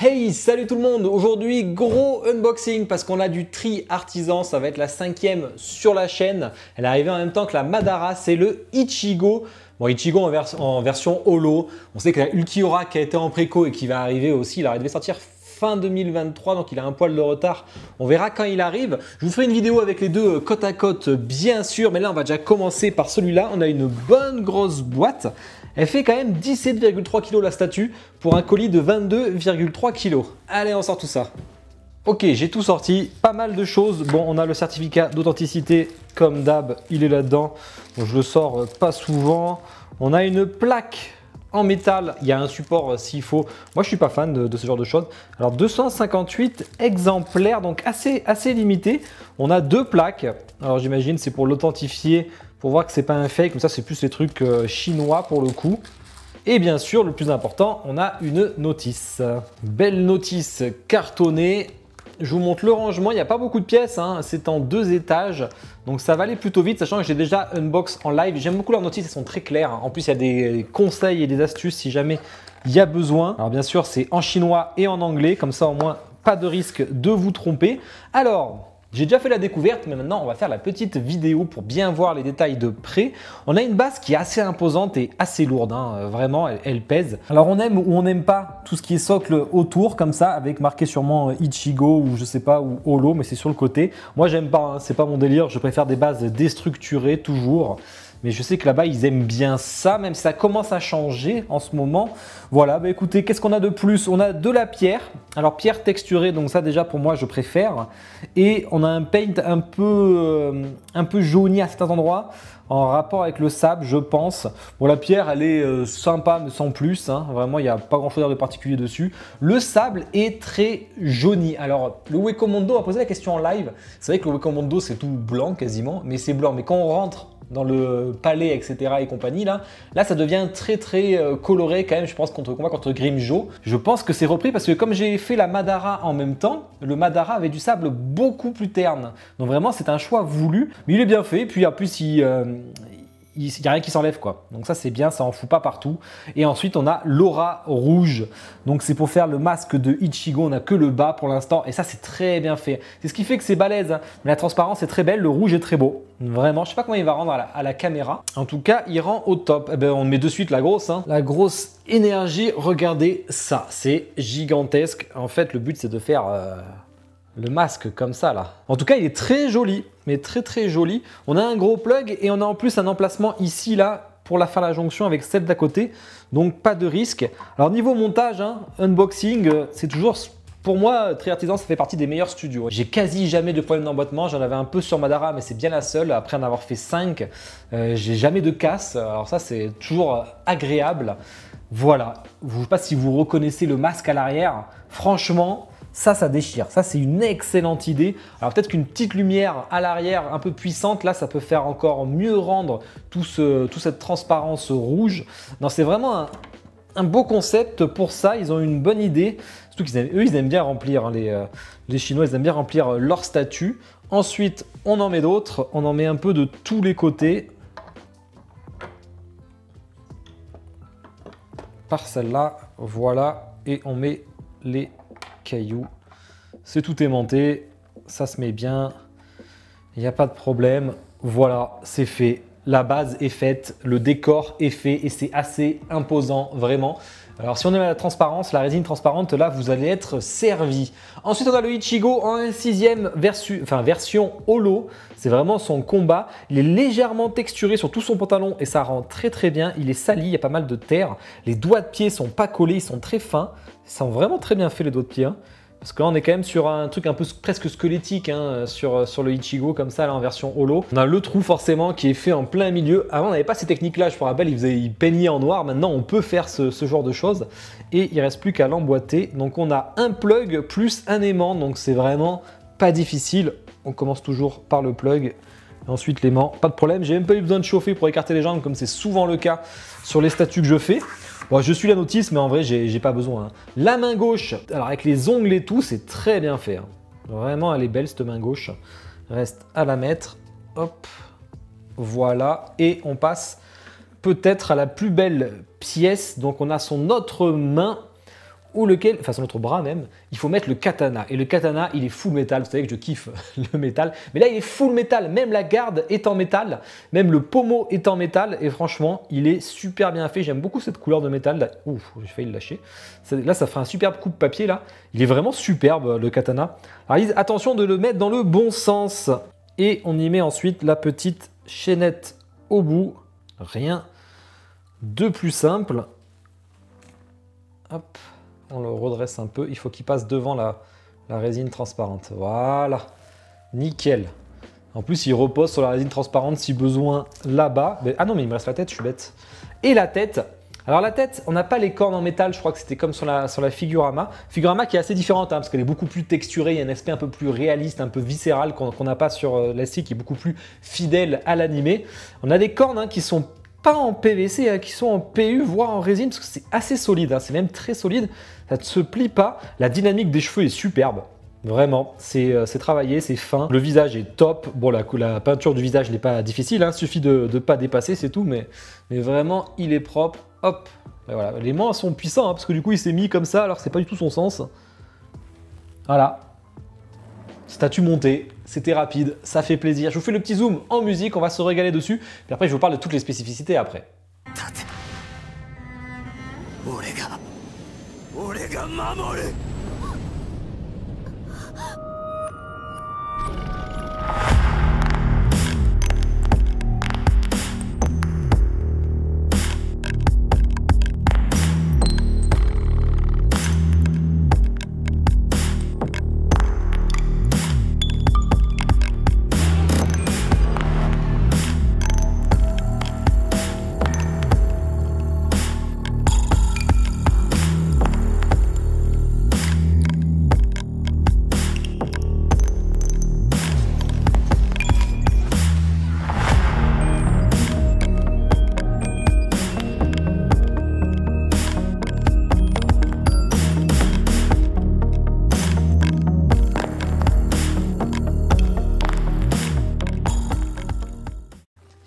Hey, salut tout le monde! Aujourd'hui, gros unboxing parce qu'on a du tri artisan. Ça va être la 5e sur la chaîne. Elle est arrivée en même temps que la Madara, c'est le Ichigo. Bon, Ichigo en version holo. On sait que la Ulquiorra qui a été en préco et qui va arriver aussi, il devait sortir fin 2023, donc il a un poil de retard. On verra quand il arrive. Je vous ferai une vidéo avec les deux côte à côte, bien sûr. Mais là, on va déjà commencer par celui-là. On a une bonne grosse boîte. Elle fait quand même 17,3 kg la statue pour un colis de 22,3 kg. Allez, on sort tout ça. Ok, j'ai tout sorti, pas mal de choses. Bon, on a le certificat d'authenticité, comme d'hab, il est là-dedans. Bon, je le sors pas souvent. On a une plaque en métal, il y a un support s'il faut. Moi, je suis pas fan de ce genre de choses. Alors, 258 exemplaires, donc assez limité. On a deux plaques. Alors, j'imagine c'est pour l'authentifier, pour voir que c'est pas un fake. Comme ça, c'est plus les trucs chinois pour le coup. Et bien sûr, le plus important, on a une notice. Belle notice cartonnée. Je vous montre le rangement, il n'y a pas beaucoup de pièces, hein. C'est en 2 étages, donc ça va aller plutôt vite, sachant que j'ai déjà unbox en live. J'aime beaucoup leurs notices, elles sont très claires. En plus, il y a des conseils et des astuces si jamais il y a besoin. Alors bien sûr, c'est en chinois et en anglais, comme ça au moins, pas de risque de vous tromper. Alors, j'ai déjà fait la découverte, mais maintenant on va faire la petite vidéo pour bien voir les détails de près. On a une base qui est assez imposante et assez lourde, hein. Vraiment, elle pèse. Alors on aime ou on n'aime pas tout ce qui est socle autour, comme ça, avec marqué sûrement Ichigo ou je sais pas, ou Holo, mais c'est sur le côté. Moi j'aime pas, hein, c'est pas mon délire, je préfère des bases déstructurées toujours. Mais je sais que là-bas, ils aiment bien ça, même si ça commence à changer en ce moment. Voilà, bah écoutez, qu'est-ce qu'on a de plus? On a de la pierre. Alors, pierre texturée, donc ça déjà pour moi, je préfère. Et on a un paint un peu jauni à certains endroits, en rapport avec le sable, je pense. Bon, la pierre, elle est sympa, mais sans plus, hein. Vraiment, il n'y a pas grand-chose de particulier dessus. Le sable est très jauni. Alors, le Wekomondo a posé la question en live. C'est vrai que le Wekomondo, c'est tout blanc quasiment, mais c'est blanc. Mais quand on rentre dans le palais, etc. et compagnie, là ça devient très coloré quand même, je pense, combat contre Grimmjow. Je pense que c'est repris parce que comme j'ai fait la Madara en même temps, le Madara avait du sable beaucoup plus terne. Donc vraiment, c'est un choix voulu, mais il est bien fait. Puis en plus, il n'y a rien qui s'enlève, quoi. Donc ça, c'est bien, ça en fout pas partout. Et ensuite, on a l'aura rouge. Donc c'est pour faire le masque de Ichigo. On n'a que le bas pour l'instant. Et ça, c'est très bien fait. C'est ce qui fait que c'est balèze, hein. Mais la transparence est très belle. Le rouge est très beau. Vraiment, je sais pas comment il va rendre à la caméra. En tout cas, il rend au top. Eh ben, on met de suite la grosse, hein. La grosse énergie. Regardez ça. C'est gigantesque. En fait, le but, c'est de faire le masque comme ça là. En tout cas, il est très joli, mais très joli. On a un gros plug et on a en plus un emplacement ici là pour faire la jonction avec celle d'à côté. Donc pas de risque. Alors niveau montage, hein, unboxing, c'est toujours pour moi Tri Artisan, ça fait partie des meilleurs studios. J'ai quasi jamais de problème d'emboîtement. J'en avais un peu sur Madara, mais c'est bien la seule. Après en avoir fait 5, j'ai jamais de casse. Alors ça, c'est toujours agréable. Voilà. Je ne sais pas si vous reconnaissez le masque à l'arrière. Franchement, ça déchire. Ça, c'est une excellente idée. Alors peut-être qu'une petite lumière à l'arrière un peu puissante, là, ça peut faire encore mieux rendre toute cette transparence rouge. Non, c'est vraiment un beau concept pour ça. Ils ont une bonne idée. Surtout qu'eux, ils aiment bien remplir, hein, les Chinois, ils aiment bien remplir leurs statues. Ensuite, on en met d'autres. On en met un peu de tous les côtés. Par celle-là, voilà. Et on met les cailloux. C'est tout aimanté, ça se met bien, il n'y a pas de problème. Voilà, c'est fait. La base est faite, le décor est fait et c'est assez imposant, vraiment. Alors si on aime la transparence, la résine transparente, là vous allez être servi. Ensuite on a le Ichigo en 6e version holo. C'est vraiment son combat. Il est légèrement texturé sur tout son pantalon et ça rend très bien. Il est sali, il y a pas mal de terre. Les doigts de pied sont pas collés, ils sont très fins. Ils sont vraiment très bien faits les doigts de pied, hein. Parce que là, on est quand même sur un truc un peu presque squelettique, hein, sur le Ichigo, comme ça, là, en version holo. On a le trou, forcément, qui est fait en plein milieu. Avant, on n'avait pas ces techniques-là, je me rappelle, ils peignaient en noir. Maintenant, on peut faire ce genre de choses. Et il ne reste plus qu'à l'emboîter. Donc, on a un plug plus un aimant. Donc, c'est vraiment pas difficile. On commence toujours par le plug. Et ensuite, l'aimant. Pas de problème. J'ai même pas eu besoin de chauffer pour écarter les jambes, comme c'est souvent le cas sur les statues que je fais. Bon, je suis la notice, mais en vrai, j'ai pas besoin, hein. La main gauche, alors avec les ongles et tout, c'est très bien fait, hein. Vraiment, elle est belle, cette main gauche. Reste à la mettre. Hop. Voilà. Et on passe peut-être à la plus belle pièce. Donc, on a son autre main ou lequel, enfin sur notre bras même, il faut mettre le katana. Et le katana, il est full métal. Vous savez que je kiffe le métal. Mais là, il est full métal. Même la garde est en métal. Même le pommeau est en métal. Et franchement, il est super bien fait. J'aime beaucoup cette couleur de métal. Ouf, j'ai failli le lâcher. Là, ça ferait un superbe coup de papier là. Il est vraiment superbe le katana. Alors, ils disent attention de le mettre dans le bon sens. Et on y met ensuite la petite chaînette au bout. Rien de plus simple. Hop. On le redresse un peu, il faut qu'il passe devant la résine transparente. Voilà, nickel. En plus, il repose sur la résine transparente si besoin là-bas. Ah non, mais il me reste la tête, je suis bête. Et la tête. Alors la tête, on n'a pas les cornes en métal, je crois que c'était comme sur la Figurama. Figurama qui est assez différente, hein, parce qu'elle est beaucoup plus texturée, il y a un aspect un peu plus réaliste, un peu viscéral qu'on n'a pas sur la scie, qui est beaucoup plus fidèle à l'animé. On a des cornes hein, qui sont pas en PVC, hein, qui sont en PU, voire en résine, parce que c'est assez solide, hein, c'est même très solide, ça ne se plie pas. La dynamique des cheveux est superbe, vraiment, c'est travaillé, c'est fin. Le visage est top, bon la peinture du visage n'est pas difficile, hein, suffit de ne pas dépasser, c'est tout, mais vraiment il est propre, hop. Et voilà. Les mains sont puissants, hein, parce que du coup il s'est mis comme ça, alors que c'est pas du tout son sens. Voilà. Statue montée, c'était rapide, ça fait plaisir. Je vous fais le petit zoom en musique, on va se régaler dessus. Puis après, je vous parle de toutes les spécificités après.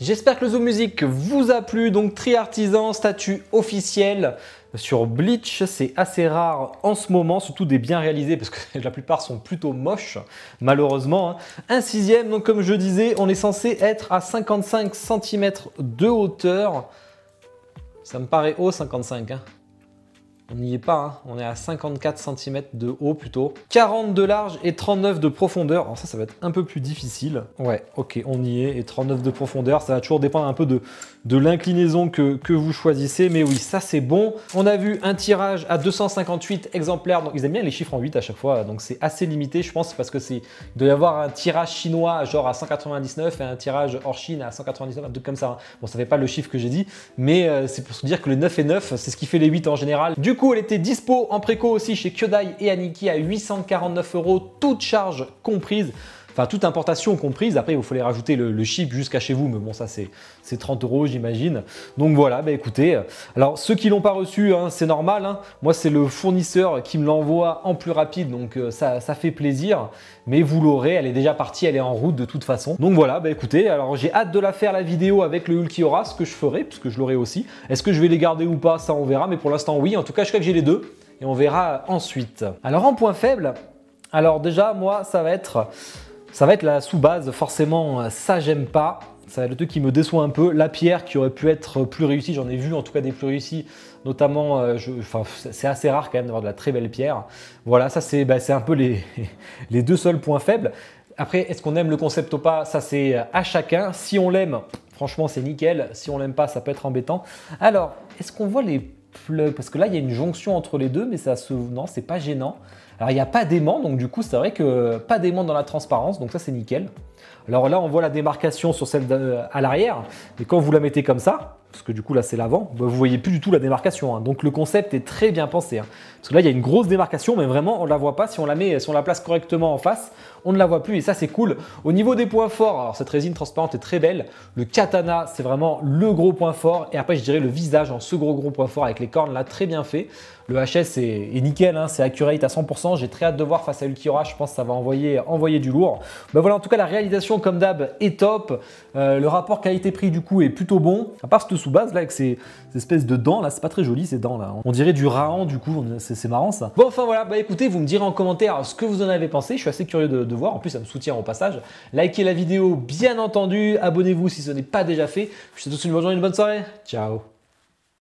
J'espère que le Zoom Music vous a plu. Donc tri artisan, statut officiel sur Bleach, c'est assez rare en ce moment, surtout des bien réalisés parce que la plupart sont plutôt moches, malheureusement. Un sixième, donc comme je disais, on est censé être à 55 cm de hauteur. Ça me paraît haut 55, hein. On n'y est pas, hein. On est à 54 cm de haut plutôt. 40 de large et 39 de profondeur. Alors ça va être un peu plus difficile. Ouais, ok, on y est. Et 39 de profondeur, ça va toujours dépendre un peu de l'inclinaison que vous choisissez. Mais oui, ça c'est bon. On a vu un tirage à 258 exemplaires. Donc ils aiment bien les chiffres en 8 à chaque fois. Donc c'est assez limité, je pense, parce que il doit y avoir un tirage chinois genre à 199 et un tirage hors Chine à 199, un truc comme ça. Bon, ça fait pas le chiffre que j'ai dit, mais c'est pour se dire que le 9 et 9, c'est ce qui fait les 8 en général. Du coup, elle était dispo en préco aussi chez Kyodai et Aniki à 849 €, toutes charges comprises. Enfin, toute importation comprise. Après, il vous fallait rajouter le ship jusqu'à chez vous. Mais bon, ça, c'est 30 €, j'imagine. Donc voilà, bah écoutez. Alors, ceux qui ne l'ont pas reçu, hein, c'est normal. Hein. Moi, c'est le fournisseur qui me l'envoie en plus rapide. Donc, ça fait plaisir. Mais vous l'aurez. Elle est déjà partie. Elle est en route de toute façon. Donc voilà, bah écoutez. Alors, j'ai hâte de la faire, la vidéo avec le Ulquiorra. Ce que je ferai, puisque je l'aurai aussi. Est-ce que je vais les garder ou pas? Ça, on verra. Mais pour l'instant, oui. En tout cas, je crois que j'ai les deux. Et on verra ensuite. Alors, en point faible, alors déjà, moi, ça va être la sous-base, forcément, ça j'aime pas. Ça va être le truc qui me déçoit un peu. La pierre qui aurait pu être plus réussie, j'en ai vu en tout cas des plus réussis, notamment, c'est assez rare quand même d'avoir de la très belle pierre. Voilà, ça c'est un peu les deux seuls points faibles. Après, est-ce qu'on aime le concept ou pas? Ça c'est à chacun. Si on l'aime, franchement c'est nickel. Si on l'aime pas, ça peut être embêtant. Alors, est-ce qu'on voit les plugs? Parce que là, il y a une jonction entre les deux, mais non, c'est pas gênant. Alors, il n'y a pas d'aimant, donc du coup, c'est vrai que pas d'aimant dans la transparence, donc ça, c'est nickel. Alors là, on voit la démarcation sur celle à l'arrière, et quand vous la mettez comme ça, parce que du coup, là, c'est l'avant, bah, vous voyez plus du tout la démarcation. Hein. Donc, le concept est très bien pensé. Hein. Parce que là, il y a une grosse démarcation, mais vraiment, on ne la voit pas. Si on la place correctement en face, on ne la voit plus, et ça, c'est cool. Au niveau des points forts, alors cette résine transparente est très belle. Le katana, c'est vraiment le gros point fort. Et après, je dirais le visage en ce gros point fort avec les cornes là, très bien fait. Le HS est nickel, hein, c'est accurate à 100%. J'ai très hâte de voir face à Ulquiorra. Je pense que ça va envoyer du lourd. Ben voilà, en tout cas, la réalisation navigation comme d'hab est top. Le rapport qualité-prix du coup est plutôt bon. À part cette sous-base là avec ces espèces de dents là, c'est pas très joli ces dents là. On dirait du rahan du coup, c'est marrant ça. Bon enfin voilà, bah écoutez, vous me direz en commentaire ce que vous en avez pensé. Je suis assez curieux de voir. En plus ça me soutient au passage. Likez la vidéo bien entendu. Abonnez-vous si ce n'est pas déjà fait. Je vous souhaite tous une bonne journée, une bonne soirée. Ciao.